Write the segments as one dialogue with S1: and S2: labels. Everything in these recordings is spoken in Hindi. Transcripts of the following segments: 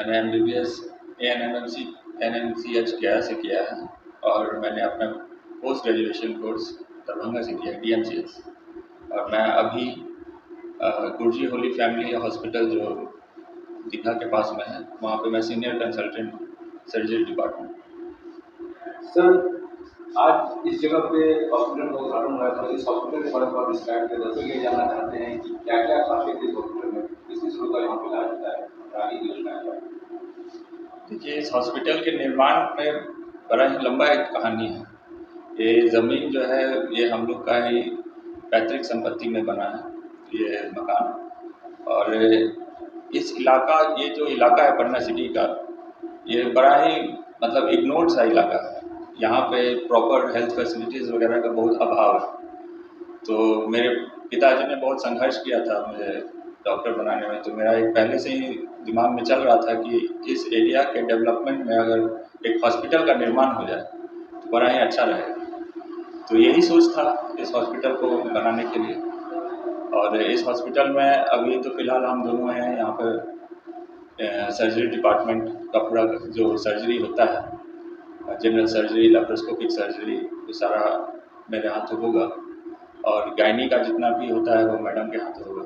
S1: मैंने MBBS ANMC गया से किया है और मैंने अपना पोस्ट ग्रेजुएशन कोर्स दरभंगा से किया है DMCS। और मैं अभी गुरुजी होली फैमिली हॉस्पिटल जो दीघा के पास में है, वहाँ पे मैं सीनियर कंसल्टेंट हूँ, सर्जरी डिपार्टमेंट।
S2: सर, आज इस जगह पे हॉस्पिटल का उद्घाटन हुआ है, तो इस हॉस्पिटल के बारे में आप डिस्क्राइब करें। दर्शक ये जानना चाहते हैं कि क्या-क्या खासियत है इस हॉस्पिटल में, किस रोग का यहाँ पे इलाज होता है, आगे की योजना क्या है?
S1: देखिए, इस हॉस्पिटल के निर्माण में बड़ा ही लंबा एक कहानी है। ये ज़मीन जो है ये हम लोग का ही पैतृक संपत्ति में बना है ये मकान। और इस इलाका, ये जो इलाका है पटना सिटी का, ये बड़ा ही मतलब इग्नोर्ड सा इलाका है। यहाँ पे प्रॉपर हेल्थ फैसिलिटीज़ वगैरह का बहुत अभाव है। तो मेरे पिताजी ने बहुत संघर्ष किया था मुझे डॉक्टर बनाने में, तो मेरा एक पहले से ही दिमाग में चल रहा था कि इस एरिया के डेवलपमेंट में अगर एक हॉस्पिटल का निर्माण हो जाए तो बड़ा ही अच्छा रहेगा। तो यही सोच था इस हॉस्पिटल को बनाने के लिए। और इस हॉस्पिटल में अभी तो फ़िलहाल हम दोनों हैं यहाँ पर। सर्जरी डिपार्टमेंट का पूरा जो सर्जरी होता है, जनरल सर्जरी, लैप्रोस्कोपिक सर्जरी, ये सारा मेरे हाथों होगा। और गायनी का जितना भी होता है वो मैडम के हाथों होगा।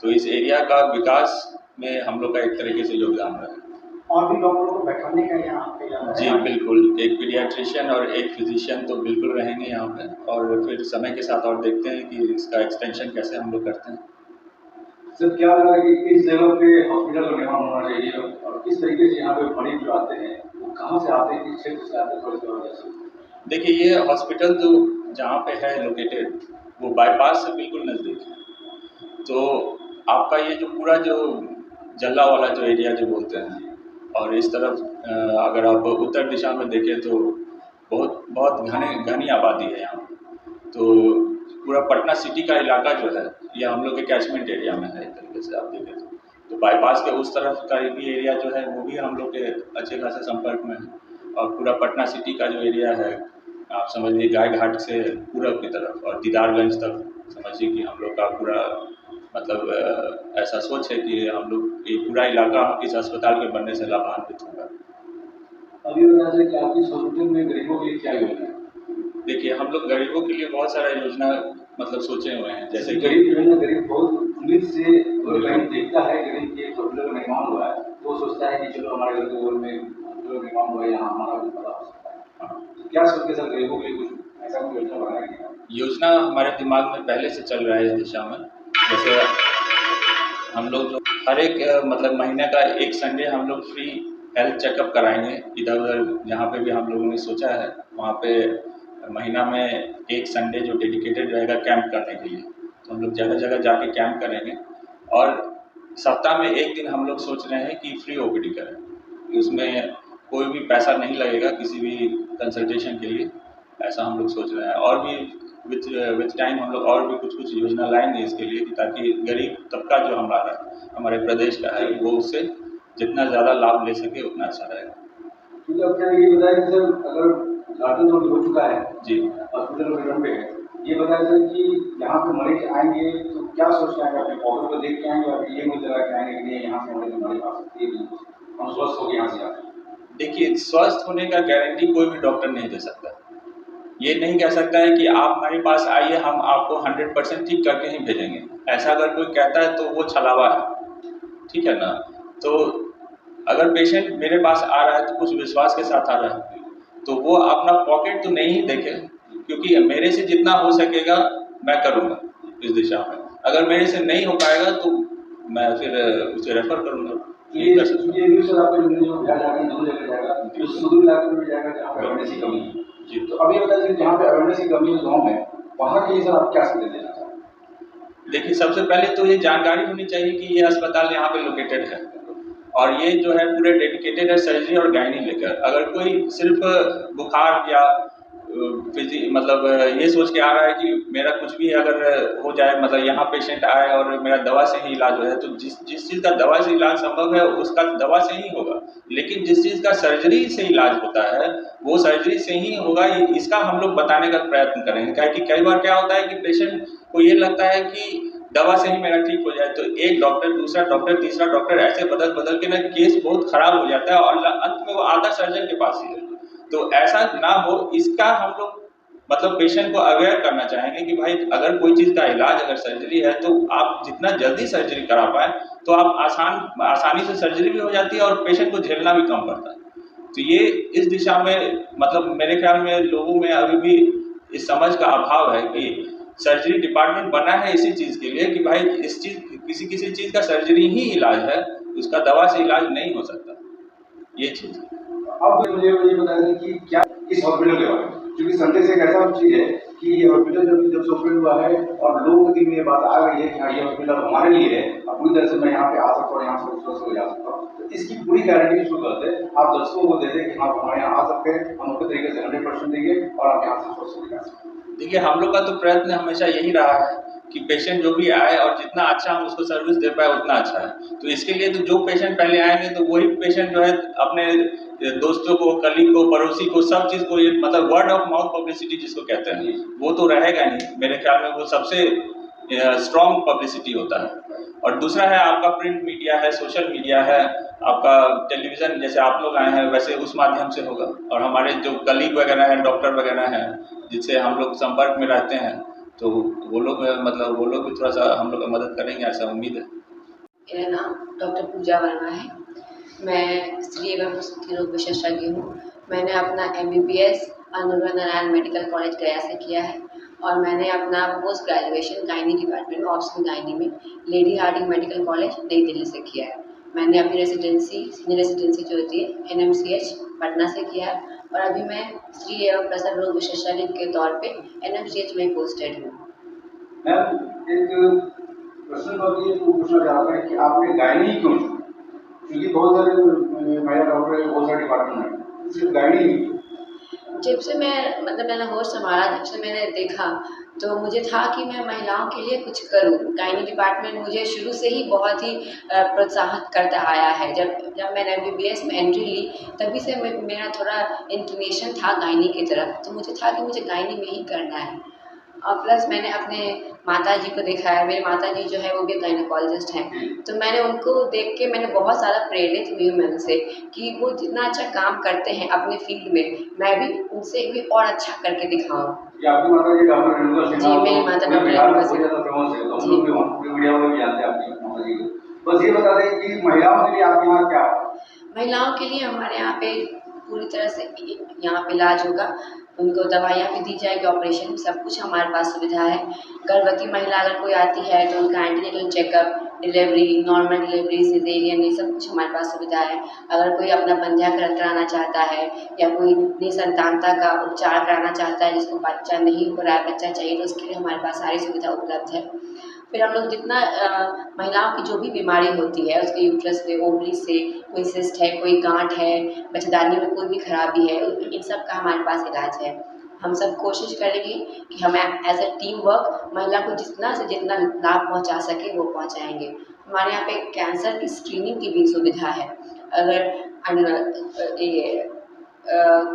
S1: तो इस एरिया का विकास में हम लोग का एक तरीके से योगदान रहा है।
S2: और भी डॉक्टरों को बैठाने का यहाँ पे
S1: जी बिल्कुल, एक पीडियाट्रिशियन और एक फिजिशियन तो बिल्कुल रहेंगे यहाँ पे। और फिर समय के साथ और देखते हैं कि इसका एक्सटेंशन कैसे हम लोग करते हैं।
S2: सर, क्या लग रहा है कि इस जगह पे हॉस्पिटल का निर्माण होना चाहिए और किस तरीके से यहाँ पे मरीज जो आते हैं वो कहाँ से आते हैं, किस क्षेत्र से आते हैं, थोड़ी सी वजह से?
S1: देखिए, ये हॉस्पिटल जो जहाँ पे है लोकेटेड, वो बाईपास से बिल्कुल नज़दीक है। तो आपका ये जो पूरा जो जल्ला वाला जो एरिया जो बोलते हैं, और इस तरफ अगर आप उत्तर दिशा में देखें तो बहुत घनी आबादी है यहाँ पे। तो पूरा पटना सिटी का इलाका जो है ये हम लोग के कैचमेंट एरिया में है एक तरीके से आप देखें तो बाईपास के उस तरफ का भी एरिया जो है वो भी हम लोग के अच्छे खासे संपर्क में है। और पूरा पटना सिटी का जो एरिया है, आप समझिए गाय घाट से पूरब की तरफ और दीदारगंज तक समझिए कि हम लोग का पूरा मतलब ऐसा सोच है कि हम लोग ये पूरा इलाका इस अस्पताल के बनने से लाभान्वित होगा।
S2: अभी बता दें कि आपकी हॉस्पिटल में गरीबों के लिए क्या योजना है?
S1: देखिए, हम लोग गरीबों के लिए बहुत सारा योजना मतलब सोचे हुए हैं, जैसे
S2: गरीब जो है ना, गरीब बहुत उम्मीद से कहीं देखता है गरीब के हॉस्पिटल का निर्माण हुआ है तो वो सोचता है कि चलो हमारे घर के बगल में हॉस्पिटल का निर्माण हुआ है, यहाँ हमारा भी भला हो सकता है। तो क्या सोच के सर गरीबों के लिए कुछ ऐसा कोई योजना बनाया गया?
S1: योजना हमारे दिमाग में पहले से चल रहा है इस दिशा में। जैसे हम लोग जो हर एक मतलब महीने का एक संडे हम लोग फ्री हेल्थ चेकअप कराएंगे। इधर उधर जहाँ पे भी हम लोगों ने सोचा है वहाँ पे महीना में एक संडे जो डेडिकेटेड रहेगा कैंप करने के लिए, तो हम लोग जगह जगह जाके कैंप करेंगे। और सप्ताह में एक दिन हम लोग सोच रहे हैं कि फ्री OPD करें, उसमें कोई भी पैसा नहीं लगेगा किसी भी कंसल्टेशन के लिए, ऐसा हम लोग सोच रहे हैं। और भी विथ टाइम हम लोग और भी कुछ योजना लाएंगे इसके लिए, ताकि गरीब तबका जो हमारे प्रदेश का है वो उससे जितना ज़्यादा लाभ ले सके उतना अच्छा रहेगा।
S2: क्योंकि अब क्या ये बताया कि सर अगर उद्घाटन तो हो चुका है
S1: जी,
S2: हॉस्पिटल में पे है, ये बताया सर कि यहाँ पे मरीज आएंगे तो क्या सोच के आएंगे, अपने पौधों को देख के आएंगे और ये मुझे लगा के आएंगे कि नहीं यहाँ से हमारे बीमारी आ सकती है, हम स्वस्थ होकर यहाँ से आते हैं?
S1: देखिए, स्वस्थ होने का गारंटी कोई भी डॉक्टर नहीं दे सकता। ये नहीं कह सकता है कि आप हमारे पास आइए हम आपको 100% ठीक करके ही भेजेंगे। ऐसा अगर कोई कहता है तो वो छलावा है, ठीक है ना। तो अगर पेशेंट मेरे पास आ रहा है तो कुछ विश्वास के साथ आ रहा है, तो वो अपना पॉकेट तो नहीं ही देखे, क्योंकि मेरे से जितना हो सकेगा मैं करूँगा इस दिशा में। अगर मेरे से नहीं हो पाएगा तो मैं फिर उसे रेफर करूँगा।
S2: ये सर आपका जो इलाज जाएगा दोनों जगह जाएगा, जो सुदूर इलाके में भी जाएगा जहाँ पे अवेयरनेस की कमी है।
S1: जी,
S2: तो अभी बताइए जहाँ पे अवेयरनेस की कमी है गाँव में, वहाँ के लिए सर आप क्या संदेश देना चाहते हैं?
S1: देखिए, सबसे पहले तो ये जानकारी होनी चाहिए कि ये अस्पताल यहाँ पे लोकेटेड है और ये जो है पूरे डेडिकेटेड है सर्जरी और गायनी लेकर। अगर कोई सिर्फ बुखार या मतलब ये सोच के आ रहा है कि मेरा कुछ भी अगर हो जाए, मतलब यहाँ पेशेंट आए और मेरा दवा से ही इलाज हो जाए, तो जिस चीज़ का दवा से इलाज संभव है उसका दवा से ही होगा। लेकिन जिस चीज़ का सर्जरी से इलाज होता है वो सर्जरी से ही होगा, इसका हम लोग बताने का प्रयत्न करेंगे। क्या कि कई बार क्या होता है कि पेशेंट को ये लगता है कि दवा से ही मेरा ठीक हो जाए, तो एक डॉक्टर, दूसरा डॉक्टर, तीसरा डॉक्टर, ऐसे बदल बदल के ना केस बहुत खराब हो जाता है और अंत में वो आता सर्जन के पास ही है। तो ऐसा ना हो, इसका हम लोग मतलब पेशेंट को अवेयर करना चाहेंगे कि भाई अगर कोई चीज़ का इलाज, अगर सर्जरी है, तो आप जितना जल्दी सर्जरी करा पाए तो आप आसानी से सर्जरी भी हो जाती है और पेशेंट को झेलना भी कम पड़ता है। तो ये इस दिशा में मतलब मेरे ख्याल में लोगों में अभी भी इस समझ का अभाव है कि सर्जरी डिपार्टमेंट बना है इसी चीज़ के लिए कि भाई इस चीज़, किसी किसी चीज़ का सर्जरी ही इलाज है, उसका दवा से इलाज नहीं हो सकता, ये चीज़।
S2: अब मुझे ये बता दें कि क्या इस हॉस्पिटल के बारे में, क्योंकि संदेश एक ऐसा चीज है कि ये हॉस्पिटल जब से ओपन हुआ है और लोगों के में ये बात आ गई है कि हाँ ये हॉस्पिटल हमारे लिए है, अब पूरी तरह से मैं यहाँ पे आ सकता हूँ, यहाँ से स्वस्थ हो जा सकता हूँ, तो इसकी पूरी गारंटी शुरू करते हैं आप दर्शकों को दे दें कि हाँ हमारे यहाँ आ सकते हैं, हम अपने तरीके से 100% देंगे और आप यहाँ से स्वस्थ हो जा सकते हैं।
S1: देखिए, हम लोग का तो प्रयत्न हमेशा यही रहा है कि पेशेंट जो भी आए और जितना अच्छा हम उसको सर्विस दे पाए उतना अच्छा है। तो इसके लिए तो जो पेशेंट पहले आएंगे तो वही पेशेंट जो है अपने दोस्तों को, कलीग को, पड़ोसी को, सब चीज़ को, ये मतलब वर्ड ऑफ माउथ पब्लिसिटी जिसको कहते हैं, वो तो रहेगा ही। मेरे ख्याल में वो सबसे स्ट्रॉन्ग पब्लिसिटी होता है। और दूसरा है आपका प्रिंट मीडिया है, सोशल मीडिया है, आपका टेलीविज़न, जैसे आप लोग आए हैं वैसे उस माध्यम से होगा। और हमारे जो कलीग वगैरह हैं, डॉक्टर वगैरह हैं, जिससे हम लोग संपर्क में रहते हैं, तो वो लोग मतलब वो लोग भी थोड़ा सा हम लोग का मदद करेंगे, ऐसा उम्मीद है।
S3: मेरा नाम डॉक्टर पूजा वर्मा है। मैं स्त्री एवं प्रसूति रोग विशेषज्ञ हूँ। मैंने अपना MBBS Anugrah Narayan medical college गया से किया है और मैंने अपना पोस्ट ग्रेजुएशन गायनी डिपार्टमेंट में, ऑप्शनल गायनी में, लेडी हार्डिंग मेडिकल कॉलेज नई दिल्ली से किया है। मैंने अपनी रेसिडेंसी, सीनियर रेसिडेंसी जो होती है NMCH पटना से किया है और अभी मैं स्त्री एवं प्रसव रोग विशेषज्ञ के तौर पे NMCH में पोस्टेड हूँ।
S2: मैम, एक प्रश्न पर ये पूछना चाहता है कि आपने गायनी क्यों चुना? क्योंकि बहुत सारे महिला डॉक्टर हैं, बहुत सारे डिपार्टमेंट हैं, सिर्फ गायनी।
S3: जब से मैं मतलब मैंने होश संभाला, जब से मैंने देखा तो मुझे था कि मैं महिलाओं के लिए कुछ करूं। गायनी डिपार्टमेंट मुझे शुरू से ही बहुत ही प्रोत्साहित करता आया है। जब मैंने MBBS में एंट्री ली तभी से मेरा थोड़ा इंक्लिनेशन था गायनी की तरफ, तो मुझे था कि मुझे गायनी में ही करना है। और प्लस मैंने अपने माताजी को देखा है, मेरी माताजी जो है वो भी गायनेकोलॉजिस्ट हैं, तो मैंने उनको देख के मैंने बहुत सारा प्रेरित हुई हूँ मैं उनसे कि वो जितना अच्छा काम करते हैं अपने फील्ड में, मैं भी उनसे भी और अच्छा करके दिखाऊँ।
S2: आपकी माताजी डॉक्टर रेणुका सिन्हा,
S3: जी, मेरी माता डॉक्टर रेणुका सिन्हा
S2: बहुत ज़्यादा फेमस है, तो हम लोग भी मीडिया में भी जानते हैं आपकी माताजी को। बस ये बता दें कि महिलाओं के लिए आपके यहाँ क्या है?
S3: महिलाओं के लिए हमारे यहाँ पे पूरी तरह से यहाँ पे इलाज होगा, उनको दवाइयाँ भी दी जाएगी, ऑपरेशन भी, सब कुछ हमारे पास सुविधा है। गर्भवती महिला अगर कोई आती है तो उनका antenatal checkup, delivery, normal delivery, caesarean, ये सब कुछ हमारे पास सुविधा है। अगर कोई अपना पंथ्याकरण कराना चाहता है या कोई निसंतानता का उपचार कराना चाहता है, जिसको बच्चा नहीं हो रहा है, बच्चा चाहिए, तो उसके लिए हमारे पास सारी सुविधा उपलब्ध है। फिर हम लोग जितना महिलाओं की जो भी बीमारी होती है, उसके यूट्रस से, ओवरी से, कोई सिस्ट है, कोई गांठ है, बच्चेदानी में कोई भी खराबी है, इन सब का हमारे पास इलाज है। हम सब कोशिश करेंगे कि हम एज ए टीम वर्क महिला को जितना से जितना लाभ पहुंचा सके वो पहुंचाएंगे। हमारे यहाँ पे कैंसर की स्क्रीनिंग की भी सुविधा है। अगर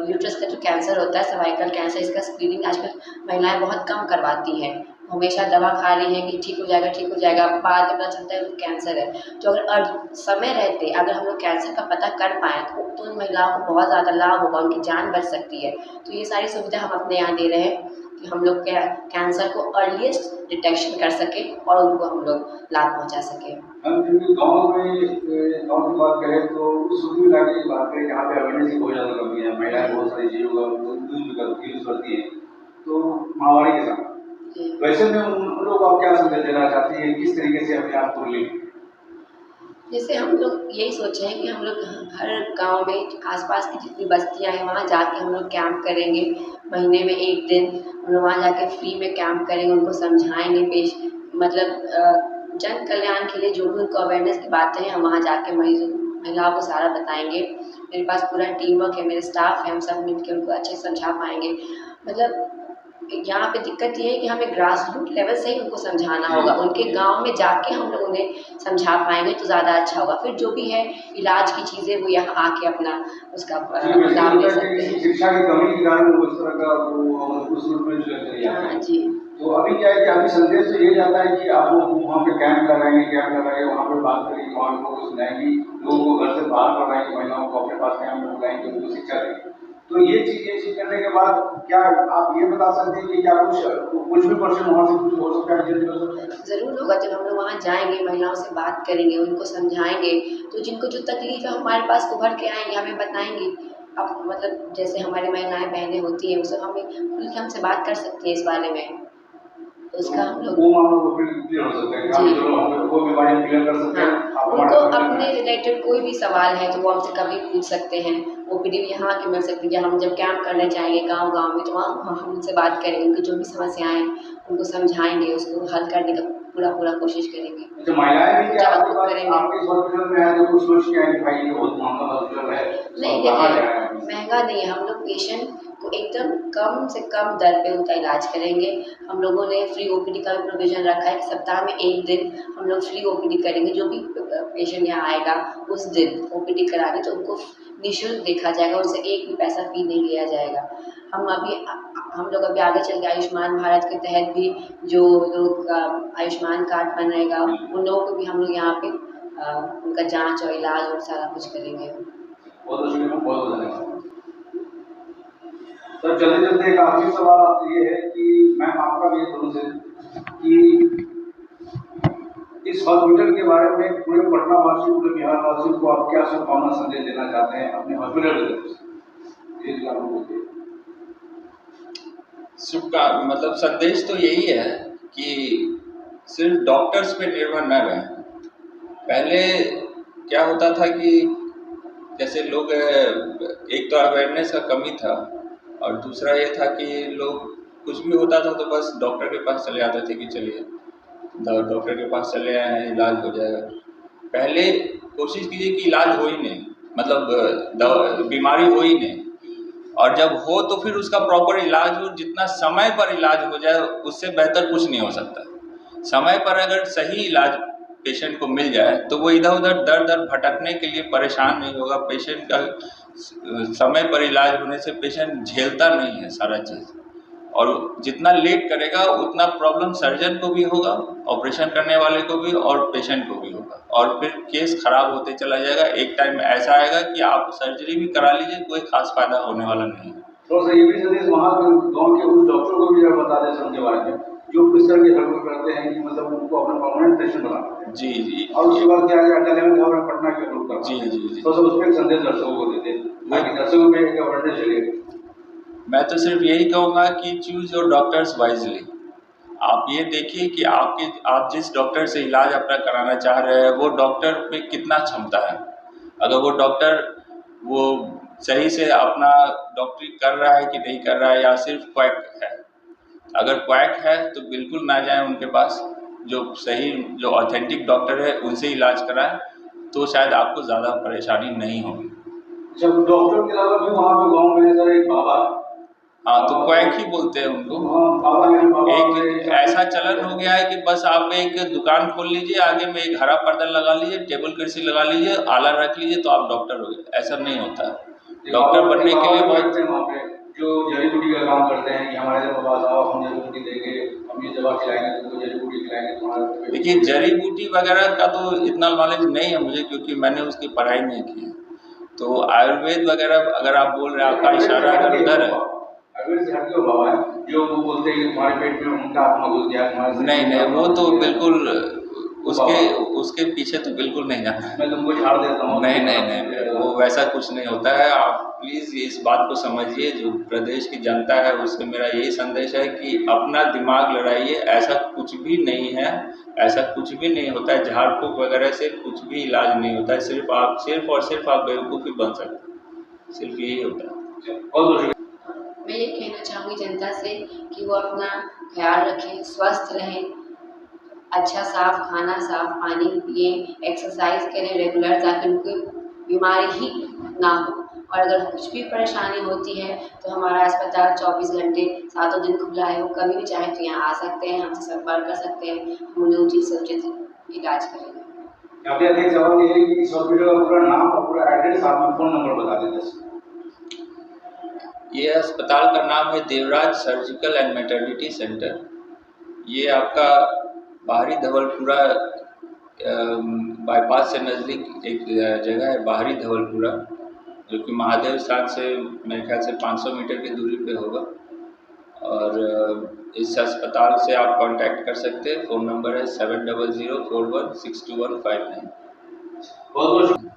S3: यूट्रस का जो कैंसर होता है, सर्वाइकल कैंसर, इसका स्क्रीनिंग आजकल महिलाएं बहुत कम करवाती हैं। हमेशा दवा खा रही हैं कि ठीक हो जाएगा, ठीक हो जाएगा, बाद में पता चलता है कैंसर है। तो अगर समय रहते अगर हम लोग कैंसर का पता कर पाएँ तो उन महिलाओं को बहुत ज़्यादा लाभ होगा, उनकी जान बच सकती है। तो ये सारी सुविधा हम अपने यहाँ दे रहे हैं कि हम लोग कैंसर को अर्लीस्ट डिटेक्शन कर सकें और उनको हम लोग लाभ पहुँचा सकें।
S2: हम क्योंकि गाँव की बात करें तो उस इलाके की बात करें जहाँ पे अवेयरनेस की बहुत ज़्यादा कमी है, महिलाएं बहुत सारी चीज़ों का यूज करती है, तो महामारी के समय वैसे में उन लोगों को आप क्या संदेश देना चाहती है, किस तरीके से अपने आप को लें?
S3: जैसे हम लोग यही सोचे हैं कि हम लोग हर गांव में आसपास की जितनी बस्तियां हैं वहाँ जाके हम लोग कैंप करेंगे। महीने में 1 दिन हम लोग वहाँ जाके फ्री में कैंप करेंगे, उनको समझाएंगे, मतलब जन कल्याण के लिए जो भी उनको अवेयरनेस की बातें हैं हम वहाँ जाके महिलाओं को सारा बताएंगे। मेरे पास पूरा टीम वर्क है, मेरे स्टाफ है, हम सब मिलकर उनको अच्छे से समझा पाएंगे। मतलब यहाँ पे दिक्कत ये है कि हमें ग्रास रूट लेवल से ही उनको समझाना होगा, उनके गांव में जाके हम लोग उन्हें समझा पाएंगे तो ज़्यादा अच्छा होगा। फिर जो भी है इलाज की चीज़ें वो यहाँ आके अपना उसका लाभ ले सकते हैं।
S2: शिक्षा की कमी के कारण वो इस तरह का वो उस रूप में
S3: हाँ जी।
S2: तो अभी क्या है कि अभी संदेश तो ये जाता है कि आप लोग वहाँ पे कैंप लगाएंगे, वहाँ पे बात करेंगे, वहाँ लोगों को सुनाएंगे, लोगों को घर से बाहर करवाएंगे, महिलाओं को अपने पास कैंप में बुलाएंगे, उनको शिक्षा देंगे। तो ये चीज करने के बाद क्या आप ये बता सकते हैं कि क्या कुछ भी पर्सन वहाँ से कुछ हो सकता है?
S3: ज़रूर होगा। जब हम लोग वहाँ जाएंगे, महिलाओं से बात करेंगे, उनको समझाएंगे, तो जिनको जो तकलीफ है हमारे पास उभर के आएंगे, हमें बताएंगे। अब मतलब जैसे हमारी महिलाएं बहनें होती हैं, वो सब हमें खुल के हमसे बात कर सकती है इस बारे में, तो उसका हम लोग
S2: वो मामला को फिर क्लियर हो सकता है कि
S3: जी
S2: चलो हम वो बीमारी क्लियर कर सकते हैं।
S3: हाँ,
S2: आप
S3: उनको
S2: हमारे
S3: अपने रिलेटेड कोई भी सवाल है तो वो हमसे कभी पूछ सकते हैं। ओपीडी भी यहाँ की मिल सकती है। हम जब कैंप करने जाएंगे गांव-गांव में, तो वहाँ हम उनसे बात करेंगे, उनकी जो भी समस्याएं हैं उनको समझाएंगे, उसको हल करने का पूरा कोशिश करेंगे,
S2: अच्छा, महिलाएं भी क्या आपके
S3: जागरूक
S2: पास
S3: करेंगे।
S2: आपके इस हॉस्पिटल में आए तो कुछ सोच के आए कि भाई ये बहुत महंगा हॉस्पिटल है,
S3: नहीं
S2: कहाँ
S3: देखिए,
S2: जाए?
S3: महंगा नहीं है। हम लोग पेशेंट को एकदम कम से कम दर पे उनका इलाज करेंगे। हम लोगों ने फ्री ओपीडी का भी प्रोविज़न रखा है कि सप्ताह में 1 दिन हम लोग फ्री ओपीडी करेंगे। जो भी पेशेंट यहाँ आएगा उस दिन ओपीडी कराने, तो उनको निःशुल्क देखा जाएगा, उनसे एक भी पैसा फ़ी नहीं लिया जाएगा। हम लोग अभी आगे चल के आयुष्मान भारत के तहत भी जो लोग का आयुष्मान कार्ड बनेगा, उन लोगों को भी हम लोग यहाँ पे उनका जाँच और इलाज और सारा कुछ करेंगे।
S2: बहुत शुक्रिया, बहुत धन्यवाद। सर चलते-चलते एक आखिरी सवाल आपसे ये है कि मैम आपका भी दोनों से कि इस हॉस्पिटल के बारे में पूरे पटना वासी, पूरे बिहार वासियों को आप क्या शुभकामना संदेश देना चाहते हैं अपने हॉस्पिटल की तरफ से? ये आप बोलिए।
S1: मतलब संदेश तो यही है कि सिर्फ डॉक्टर्स पे निर्भर न रहें। पहले क्या होता था कि जैसे लोग एक तो अवेयरनेस का कमी था, और दूसरा ये था कि लोग कुछ भी होता था तो बस डॉक्टर के पास चले आते थे कि चलिए डॉक्टर के पास चले आए हैं, इलाज हो जाएगा। पहले कोशिश कीजिए कि इलाज हो ही नहीं, मतलब बीमारी हो ही नहीं, और जब हो तो फिर उसका प्रॉपर इलाज हो, जितना समय पर इलाज हो जाए उससे बेहतर कुछ नहीं हो सकता। समय पर अगर सही इलाज पेशेंट को मिल जाए तो वो इधर उधर दर दर भटकने के लिए परेशान नहीं होगा। पेशेंट का समय पर इलाज होने से पेशेंट झेलता नहीं है सारा चीज़, और जितना लेट करेगा उतना प्रॉब्लम सर्जन को भी होगा, ऑपरेशन करने वाले को भी, और पेशेंट को भी होगा, और फिर केस खराब होते चला जाएगा। एक टाइम ऐसा आएगा कि आप सर्जरी भी करा लीजिए, कोई खास फायदा होने वाला नहीं है।
S2: तो सर ये भी संदेश वहाँ के गाँव के उस डॉक्टर को भी जरा बता दें सर उनके बारे में, जो किस तरह की हरकत करते हैं कि मतलब उनको अपना परमानेंट पेशेंट बनाते हैं।
S1: जी जी।
S2: और उसके बाद क्या है अटल में खबर पटना के लोग करते हैं।
S1: जी।
S2: तो सर उसमें एक संदेश दर्शकों को देते ताकि दर्शकों में एक अवेयरनेस जगे।
S1: मैं तो सिर्फ यही कहूँगा कि चूज़ योर डॉक्टर्स वाइजली। आप ये देखिए कि आप जिस डॉक्टर से इलाज अपना कराना चाह रहे हैं वो डॉक्टर पे कितना क्षमता है। अगर वो डॉक्टर वो सही से अपना डॉक्टरी कर रहा है कि नहीं कर रहा है, या सिर्फ क्वैक है। अगर क्वैक है तो बिल्कुल ना जाएं उनके पास। जो ऑथेंटिक डॉक्टर है उनसे इलाज कराएं, तो शायद आपको ज़्यादा परेशानी नहीं होगी।
S2: जब डॉक्टर के अलावा भी वहाँ पे गाँव में सर एक बाबा है।
S1: हाँ, तो क्वैक ही बोलते हैं उनको। एक ऐसा चलन हो गया है कि बस आप एक दुकान खोल लीजिए, आगे में एक हरा पर्दा लगा लीजिए, टेबल कुर्सी लगा लीजिए, आला रख लीजिए, तो आप डॉक्टर हो गए। ऐसा नहीं होता है। डॉक्टर बनने के लिए बहुत
S2: जो जड़ी बूटी का काम करते हैं कि हमारे पास आओ, हम जड़ी बूटी देंगे, हम ये दवा खिलाएंगे, तुमको जड़ी बूटी खिलाएंगे तुम्हारे।
S1: देखिए, जड़ी बूटी वगैरह का तो इतना नॉलेज नहीं है मुझे, क्योंकि मैंने उसकी पढ़ाई नहीं की है। तो आयुर्वेद वगैरह अगर आप बोल रहे हैं, आपका इशारा अगर उधर है,
S2: आयुर्वेद से हटके बाबा है जो वो बोलते हैं कि तुम्हारे पेट में उनका आत्मा घुस गया,
S1: नहीं, वो तो बिल्कुल उसके पीछे तो बिल्कुल नहीं जाना।
S2: मैं तुमको झाड़ देता हूँ।
S1: नहीं, वो वैसा कुछ नहीं होता है। आप प्लीज़ इस बात को समझिए। जो प्रदेश की जनता है उससे मेरा यही संदेश है कि अपना दिमाग लड़ाइए। ऐसा कुछ भी नहीं है, ऐसा कुछ भी नहीं होता है। झाड़ फूँक वगैरह से कुछ भी इलाज नहीं होता है। सिर्फ और सिर्फ आप बेवकूफ़ ही बन सकते हैं। सिर्फ यही होता है।
S3: मैं ये कहना चाहूँगी जनता से कि वो अपना ख्याल रखें, स्वस्थ रहें, अच्छा साफ खाना, साफ पानी पिए, एक्सरसाइज करें रेगुलर, ताकि उनको बीमारी ही ना हो। और अगर कुछ भी परेशानी होती है तो हमारा अस्पताल 24 घंटे 7 दिन खुला है। वो कभी भी चाहे तो यहाँ आ सकते हैं, हमसे संपर्क कर सकते हैं, हम उन्हें उचित से उचित इलाज करेंगे।
S2: यहाँ पे एक सवाल ये है कि इस हॉस्पिटल का पूरा नाम और पूरा एड्रेस, आप फ़ोन नंबर बता दें।
S1: ये अस्पताल का नाम है Devraj surgical and maternity centre, ये आपका बाहरी धवलपुरा बाईपास से नज़दीक एक जगह है, बाहरी धवलपुरा, जो कि महादेव स्थान से मेरे ख्याल से 500 मीटर की दूरी पे होगा। और इस अस्पताल से आप कांटेक्ट कर सकते हैं। फ़ोन नंबर है 7004162159।
S2: बहुत बहुत